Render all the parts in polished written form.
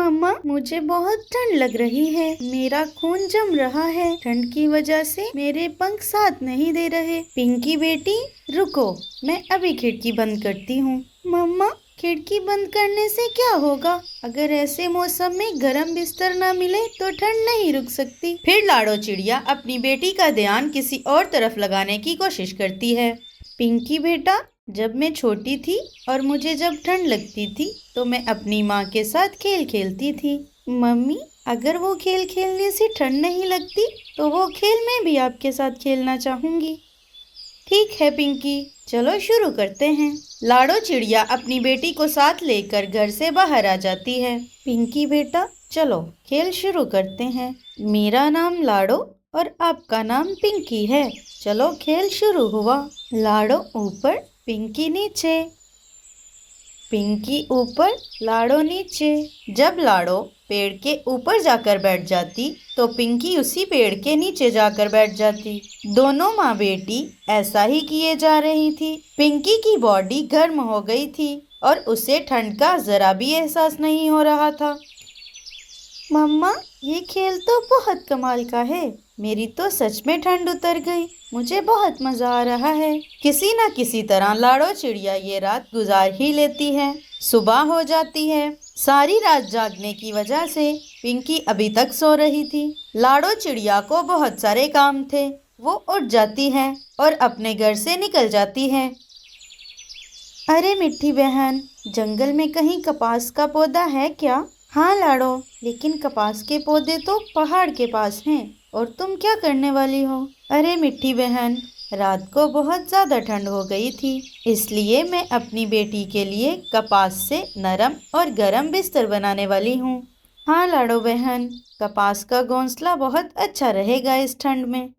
मम्मा, मुझे बहुत ठंड लग रही है। मेरा खून जम रहा है। ठंड की वजह से मेरे पंख साथ नहीं दे रहे। पिंकी बेटी, रुको, मैं अभी खिड़की बंद करती हूँ। मम्मा, खिड़की बंद करने से क्या होगा? अगर ऐसे मौसम में गर्म बिस्तर न मिले तो ठंड नहीं रुक सकती। फिर लाडो चिड़िया अपनी बेटी का ध्यान किसी और तरफ लगाने की कोशिश करती है। पिंकी बेटा, जब मैं छोटी थी और मुझे जब ठंड लगती थी तो मैं अपनी माँ के साथ खेल खेलती थी। मम्मी, अगर वो खेल खेलने से ठंड नहीं लगती तो वो खेल मैं भी आपके साथ खेलना चाहूंगी। ठीक है पिंकी, चलो शुरू करते हैं। लाडो चिड़िया अपनी बेटी को साथ लेकर घर से बाहर आ जाती है। पिंकी बेटा, चलो खेल शुरू करते हैं। मेरा नाम लाडो और आपका नाम पिंकी है। चलो खेल शुरू हुआ। लाडो ऊपर, पिंकी नीचे। पिंकी ऊपर, लाडो नीचे। जब लाडो पेड़ के ऊपर जाकर बैठ जाती तो पिंकी उसी पेड़ के नीचे जाकर बैठ जाती। दोनों माँ बेटी ऐसा ही किए जा रही थी। पिंकी की बॉडी गर्म हो गई थी और उसे ठंड का जरा भी एहसास नहीं हो रहा था। मम्मा, ये खेल तो बहुत कमाल का है। मेरी तो सच में ठंड उतर गई। मुझे बहुत मजा आ रहा है। किसी न किसी तरह लाडो चिड़िया ये रात गुजार ही लेती है। सुबह हो जाती है। सारी रात जागने की वजह से पिंकी अभी तक सो रही थी। लाडो चिड़िया को बहुत सारे काम थे। वो उठ जाती है और अपने घर से निकल जाती है। अरे मिट्टी बहन, जंगल में कहीं कपास का पौधा है क्या? हाँ लाडो, लेकिन कपास के पौधे तो पहाड़ के पास हैं। और तुम क्या करने वाली हो? अरे मिट्टी बहन, रात को बहुत ज़्यादा ठंड हो गई थी, इसलिए मैं अपनी बेटी के लिए कपास से नरम और गरम बिस्तर बनाने वाली हूँ। हाँ लाडो बहन, कपास का घोंसला बहुत अच्छा रहेगा इस ठंड में।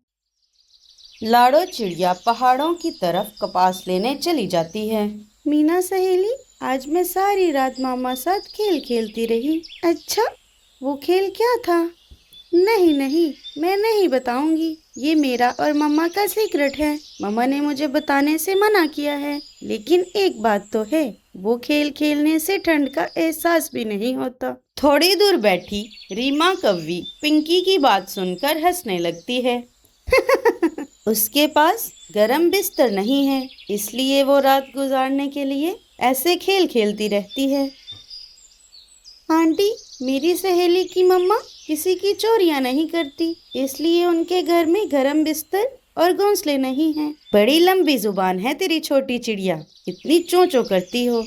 लाडो चिड़िया पहाड़ों की तरफ कपास लेने चली जाती है। मीना सहेली, आज मैं सारी रात मामा साथ खेल खेलती रही। अच्छा, वो खेल क्या था? नहीं नहीं, मैं नहीं बताऊंगी। ये मेरा और मम्मा का सीक्रेट है। मम्मा ने मुझे बताने से मना किया है। लेकिन एक बात तो है, वो खेल खेलने से ठंड का एहसास भी नहीं होता। थोड़ी दूर बैठी रीमा कौवी पिंकी की बात सुनकर हंसने लगती है। उसके पास गरम बिस्तर नहीं है, इसलिए वो रात गुजारने के लिए ऐसे खेल खेलती रहती है। आंटी, मेरी सहेली की मम्मा किसी की चोरियां नहीं करती, इसलिए उनके घर में गरम बिस्तर और घोंसले नहीं हैं। बड़ी लंबी जुबान है तेरी छोटी चिड़िया, इतनी चों चों करती हो।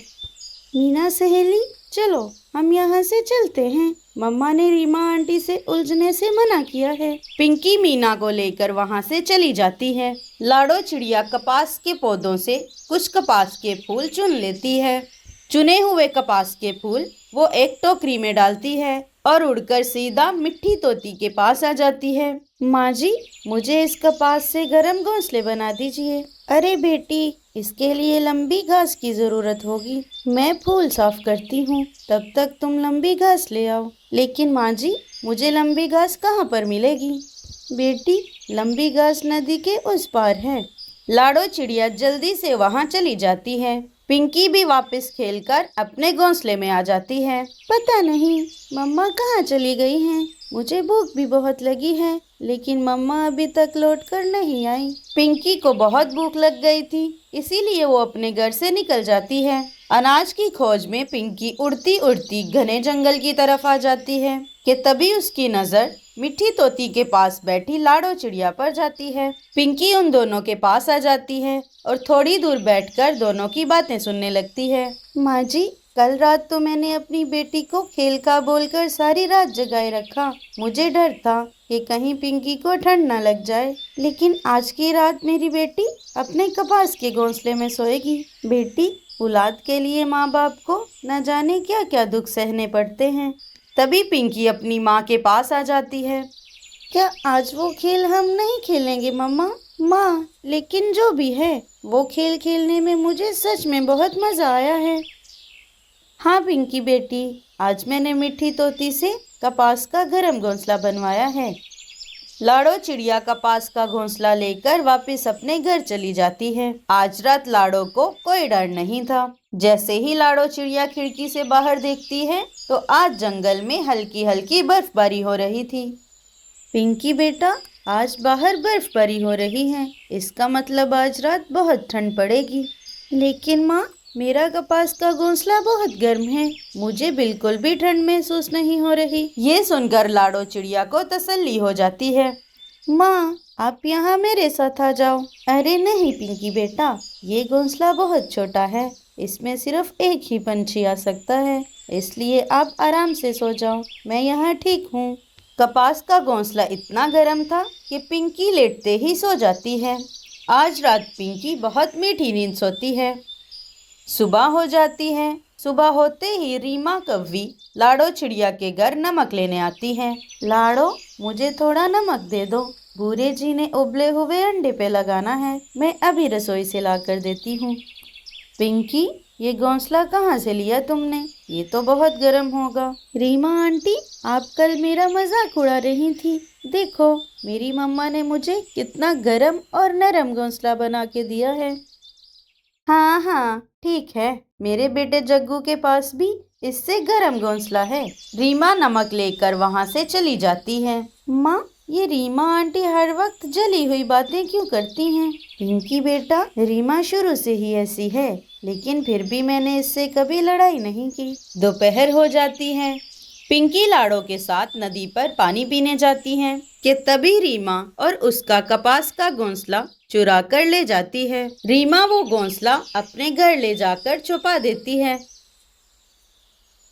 मीना सहेली, चलो हम यहाँ से चलते हैं। मम्मा ने रीमा आंटी से उलझने से मना किया है। पिंकी मीना को लेकर वहाँ से चली जाती है। लाडो चिड़िया कपास के पौधों से कुछ कपास के फूल चुन लेती है। चुने हुए कपास के फूल वो एक टोकरी में डालती है और उड़कर सीधा मिट्टी तोती के पास आ जाती है। माँ जी, मुझे इस कपास से गरम घोंसले बना दीजिए। अरे बेटी, इसके लिए लंबी घास की जरूरत होगी। मैं फूल साफ करती हूँ, तब तक तुम लंबी घास ले आओ। लेकिन माँ जी, मुझे लंबी घास कहाँ पर मिलेगी? बेटी, लंबी घास नदी के उस पार है। लाडो चिड़िया जल्दी से वहाँ चली जाती है। पिंकी भी वापस खेलकर अपने घोंसले में आ जाती है। पता नहीं मम्मा कहाँ चली गई हैं। मुझे भूख भी बहुत लगी है, लेकिन मम्मा अभी तक लौटकर नहीं आई। पिंकी को बहुत भूख लग गई थी, इसीलिए वो अपने घर से निकल जाती है। अनाज की खोज में पिंकी उड़ती उड़ती घने जंगल की तरफ आ जाती है कि तभी उसकी नजर मिट्टी तोती के पास बैठी लाडो चिड़िया पर जाती है। पिंकी उन दोनों के पास आ जाती है और थोड़ी दूर बैठकर दोनों की बातें सुनने लगती है। माँ जी, कल रात तो मैंने अपनी बेटी को खेल का बोलकर सारी रात जगाए रखा। मुझे डर था कि कहीं पिंकी को ठंड न लग जाए, लेकिन आज की रात मेरी बेटी अपने कपास के घोंसले में सोएगी। बेटी, औलाद के लिए माँ बाप को न जाने क्या क्या दुख सहने पड़ते हैं। तभी पिंकी अपनी माँ के पास आ जाती है। क्या आज वो खेल हम नहीं खेलेंगे मम्मा? माँ, लेकिन जो भी है, वो खेल खेलने में मुझे सच में बहुत मजा आया है। हाँ पिंकी बेटी, आज मैंने मिट्टी तोती से कपास का गरम घोंसला बनवाया है। लाड़ो चिड़िया कपास का घोंसला लेकर वापस अपने घर चली जाती है। आज रात लाड़ो को कोई डर नहीं था। जैसे ही लाड़ो चिड़िया खिड़की से बाहर देखती है तो आज जंगल में हल्की हल्की बर्फबारी हो रही थी। पिंकी बेटा, आज बाहर बर्फबारी हो रही है, इसका मतलब आज रात बहुत ठंड पड़ेगी। लेकिन माँ, मेरा कपास का घोंसला बहुत गर्म है, मुझे बिल्कुल भी ठंड महसूस नहीं हो रही। ये सुनकर लाड़ो चिड़िया को तसल्ली हो जाती है। माँ, आप यहाँ मेरे साथ आ जाओ। अरे नहीं पिंकी बेटा, ये घोंसला बहुत छोटा है, इसमें सिर्फ एक ही पंछी आ सकता है, इसलिए आप आराम से सो जाओ, मैं यहाँ ठीक हूँ। कपास का घोंसला इतना गर्म था कि पिंकी लेटते ही सो जाती है। आज रात पिंकी बहुत मीठी नींद सोती है। सुबह हो जाती है। सुबह होते ही रीमा कौवी लाड़ो चिड़िया के घर नमक लेने आती है। लाड़ो, मुझे थोड़ा नमक दे दो, भूरे जी ने उबले हुए अंडे पे लगाना है, मैं अभी रसोई से ला कर देती हूँ। पिंकी, ये घोंसला कहाँ से लिया तुमने? ये तो बहुत गर्म होगा। रीमा आंटी, आप कल मेरा मजाक उड़ा रही थी। देखो, मेरी मम्मा ने मुझे कितना गर्म और नरम घोंसला बना के दिया है। हाँ हाँ ठीक है, मेरे बेटे जग्गू के पास भी इससे गर्म घोंसला है। रीमा नमक लेकर वहाँ से चली जाती है। माँ, ये रीमा आंटी हर वक्त जली हुई बातें क्यों करती हैं? पिंकी बेटा, रीमा शुरू से ही ऐसी है, लेकिन फिर भी मैंने इससे कभी लड़ाई नहीं की। दोपहर हो जाती है। पिंकी लाड़ो के साथ नदी पर पानी पीने जाती है कि तभी रीमा और उसका कपास का घोंसला चुरा कर ले जाती है। रीमा वो घोंसला अपने घर ले जाकर छुपा देती है।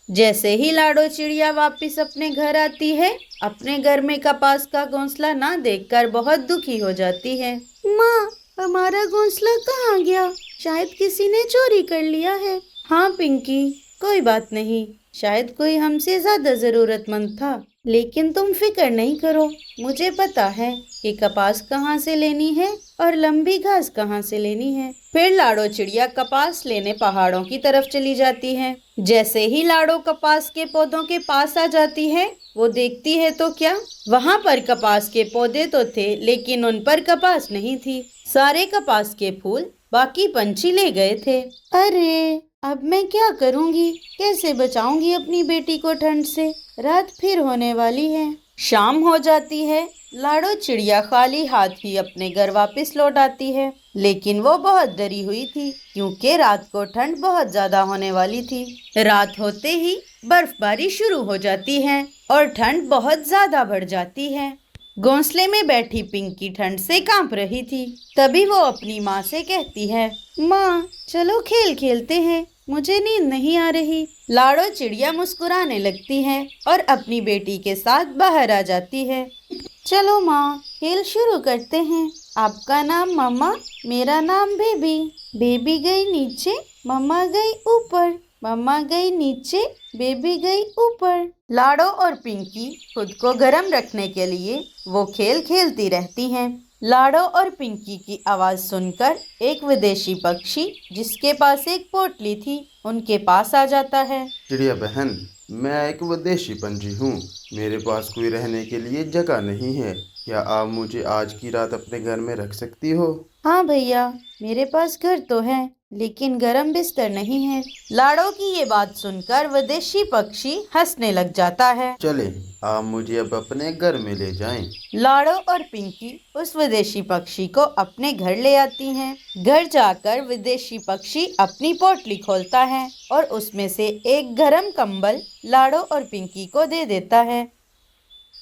जैसे ही लाड़ो चिड़िया वापस अपने घर आती है, अपने घर में कपास का घोंसला ना देखकर बहुत दुखी हो जाती है। माँ, हमारा घोंसला कहाँ गया? शायद किसी ने चोरी कर लिया है। हाँ पिंकी, कोई बात नहीं, शायद कोई हमसे ज्यादा जरूरतमंद था, लेकिन तुम फिक्र नहीं करो, मुझे पता है कि कपास कहाँ से लेनी है और लंबी घास कहाँ से लेनी है। फिर लाड़ो चिड़िया कपास लेने पहाड़ों की तरफ चली जाती है। जैसे ही लाड़ो कपास के पौधों के पास आ जाती है, वो देखती है तो क्या, वहाँ पर कपास के पौधे तो थे, लेकिन उन पर कपास नहीं थी। सारे कपास के फूल बाकी पंछी ले गए थे। अरे, अब मैं क्या करूँगी? कैसे बचाऊंगी अपनी बेटी को ठंड से? रात फिर होने वाली है। शाम हो जाती है। लाड़ो चिड़िया खाली हाथ ही अपने घर वापस लौट आती है, लेकिन वो बहुत डरी हुई थी क्योंकि रात को ठंड बहुत ज्यादा होने वाली थी। रात होते ही बर्फबारी शुरू हो जाती है और ठंड बहुत ज्यादा बढ़ जाती है। घोंसले में बैठी पिंकी ठंड से कांप रही थी। तभी वो अपनी माँ से कहती है, माँ, चलो खेल खेलते हैं, मुझे नींद नहीं आ रही। लाड़ो चिड़िया मुस्कुराने लगती है और अपनी बेटी के साथ बाहर आ जाती है। चलो माँ, खेल शुरू करते हैं। आपका नाम मम्मा, मेरा नाम बेबी। बेबी गई नीचे, मम्मा गई ऊपर, मम्मा गई नीचे, बेबी गई ऊपर। लाड़ो और पिंकी खुद को गर्म रखने के लिए वो खेल खेलती रहती हैं। लाड़ो और पिंकी की आवाज़ सुनकर एक विदेशी पक्षी जिसके पास एक पोटली थी, उनके पास आ जाता है। चिड़िया बहन, मैं एक विदेशी पंछी हूँ, मेरे पास कोई रहने के लिए जगह नहीं है, क्या आप मुझे आज की रात अपने घर में रख सकती हो? हाँ भैया, मेरे पास घर तो है, लेकिन गरम बिस्तर नहीं है। लाड़ो की ये बात सुनकर विदेशी पक्षी हंसने लग जाता है। चले, आप मुझे अब अपने घर में ले जाएं। लाड़ो और पिंकी उस विदेशी पक्षी को अपने घर ले आती हैं। घर जाकर विदेशी पक्षी अपनी पोटली खोलता है और उसमें से एक गरम कंबल लाड़ो और पिंकी को दे देता है।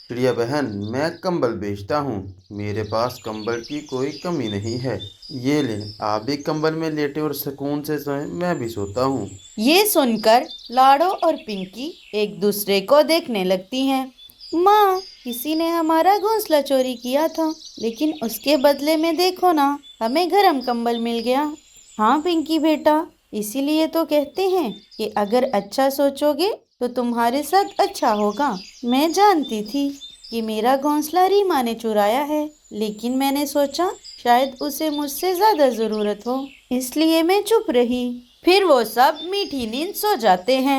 चिड़िया बहन, मैं कंबल बेचता हूँ, मेरे पास कंबल की कोई कमी नहीं है, ये ले, आप भी कंबल में लेटे और सुकून से सोएं, मैं भी सोता हूँ। ये सुनकर लाड़ो और पिंकी एक दूसरे को देखने लगती हैं। माँ, किसी ने हमारा घोंसला चोरी किया था, लेकिन उसके बदले में देखो ना, हमें गरम कंबल मिल गया। हाँ पिंकी बेटा, इसीलिए तो कहते हैं कि अगर अच्छा सोचोगे तो तुम्हारे साथ अच्छा होगा। मैं जानती थी कि मेरा घोंसला रीमा ने चुराया है, लेकिन मैंने सोचा शायद उसे मुझसे ज्यादा जरूरत हो, इसलिए मैं चुप रही। फिर वो सब मीठी नींद सो जाते हैं।